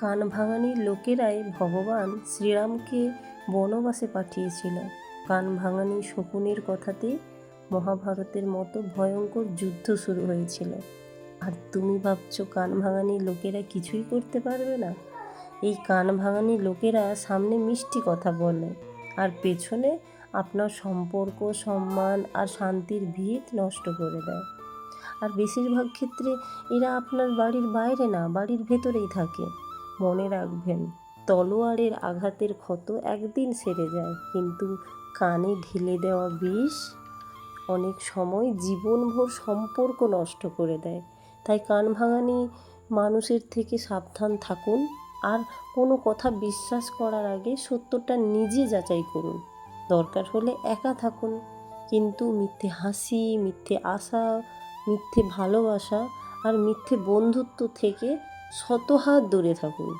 কানভাঙানির লোকেরাই ভগবান শ্রীরামকে বনবাসে পাঠিয়েছিল। কানভাঙানি শকুনের কথাতে মহাভারতের মতো ভয়ঙ্কর যুদ্ধ শুরু হয়েছিল। আর তুমি ভাবছো কানভাঙানি লোকেরা কিছুই করতে পারবে না? এই কানভাঙানি লোকেরা সামনে মিষ্টি কথা বলে আর পেছনে আপনার সম্পর্ক, সম্মান আর শান্তির ভিত নষ্ট করে দেয়। আর বেশিরভাগ ক্ষেত্রে এরা আপনার বাড়ির বাইরে না, বাড়ির ভেতরেই থাকে। মনে রাখবেন, তলোয়ারের আঘাতের ক্ষত একদিন সেরে যায়, কিন্তু কানে ঢেলে দেওয়া বিষ অনেক সময় জীবনভর সম্পর্ক নষ্ট করে দেয়। তাই কানভাঙানি মানুষের থেকে সাবধান থাকুন, আর কোনো কথা বিশ্বাস করার আগে সত্যটা নিজে যাচাই করুন। দরকার হলে একা থাকুন, কিন্তু মিথ্যে হাসি, মিথ্যে আশা, মিথ্যে ভালোবাসা আর মিথ্যে বন্ধুত্ব থেকে শত হাত দূরে থাকুন,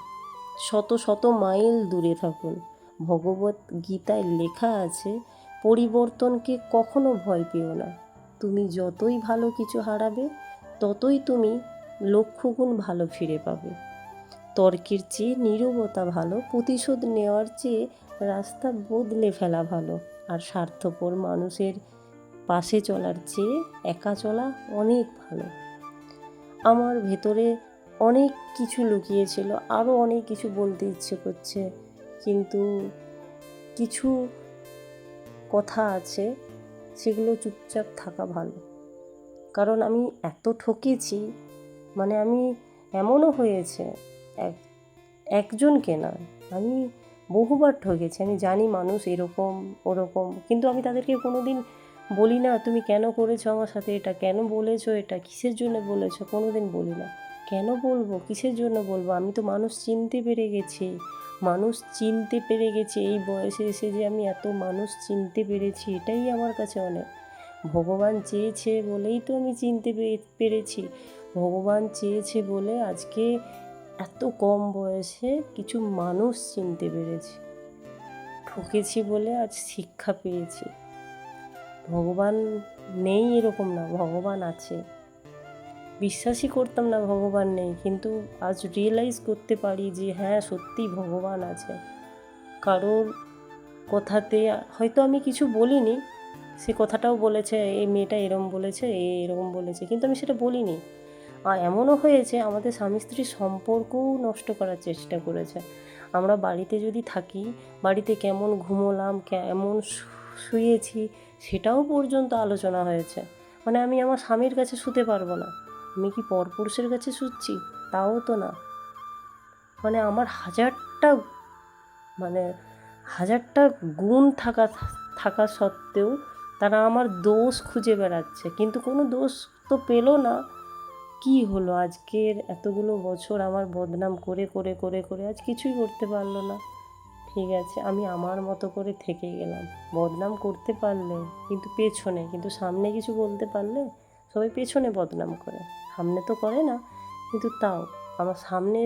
শত শত মাইল দূরে থাকুন। ভগবত গীতায় লেখা আছে, পরিবর্তনকে কখনো ভয় পেও না। তুমি যতই ভালো কিছু হারাবে, ততই তুমি লক্ষগুণ ভালো ফিরে পাবে। তর্কের চেয়ে নীরবতা ভালো, প্রতিশোধ নেওয়ার চেয়ে রাস্তা বদলে ফেলা ভালো, আর স্বার্থপর মানুষের পাশে চলার চেয়ে একা চলা অনেক ভালো। আমার ভেতরে অনেক কিছু লুকিয়েছিল, আরও অনেক কিছু বলতে ইচ্ছে করছে, কিন্তু কিছু কথা আছে, সেগুলো চুপচাপ থাকা ভালো। কারণ আমি এত ঠকেছি, মানে আমি এমনও হয়েছে একজনকে নয়, আমি বহুবার ঠকেছি। আমি জানি মানুষ এরকম ওরকম, কিন্তু আমি তাদেরকে কোনো দিন বলি না তুমি কেন করেছো আমার সাথে এটা, কেন বলেছো এটা, কিসের জন্য বলেছো, কোনো দিন বলি না। কেন বলবো, কিসের জন্য বলবো? আমি তো মানুষ চিনতে পেরে গেছি, এই বয়সে এসে যে আমি এত মানুষ চিনতে পেরেছি, এটাই আমার কাছে অনেক। ভগবান চেয়েছে বলেই তো আমি চিনতে পেরেছি। ভগবান চেয়েছে বলে আজকে এত কম বয়সে কিছু মানুষ চিনতে পেরেছি। ঠকেছি বলে আজ শিক্ষা পেয়েছি। ভগবান নেই এরকম না, ভগবান আছে। বিশ্বাসই করতাম না ভগবান নেই, কিন্তু আজ রিয়েলাইজ করতে পারি যে হ্যাঁ, সত্যি ভগবান আছে। কারোর কথাতে হয়তো আমি কিছু বলিনি, সে কথাটাও বলেছে এই মেয়েটা এরম বলেছে, এরকম বলেছে, কিন্তু আমি সেটা বলিনি। আর এমনও হয়েছে আমাদের স্বামী স্ত্রীর সম্পর্কও নষ্ট করার চেষ্টা করেছে। আমরা বাড়িতে যদি থাকি, বাড়িতে কেমন ঘুমোলাম, কেমন শুয়েছি, সেটাও পর্যন্ত আলোচনা হয়েছে। মানে আমি আমার স্বামীর কাছে শুতে পারবো না, আমি কি পরপুরুষের কাছে শুচ্ছি? তাও তো না। মানে আমার হাজারটা গুণ থাকা সত্ত্বেও তারা আমার দোষ খুঁজে বেড়াচ্ছে, কিন্তু কোনো দোষ তো পেলো না। কি হলো, আজকের এতগুলো বছর আমার বদনাম করে করে করে করে আজ কিছুই করতে পারলো না। ঠিক আছে, আমি আমার মতো করে থেকে গেলাম। বদনাম করতে পারলে কিন্তু পেছনে, কিন্তু সামনে কিছু বলতে পারলে সবাই পেছনে বদনাম করে, সামনে তো করে না। কিন্তু তাও আমার সামনে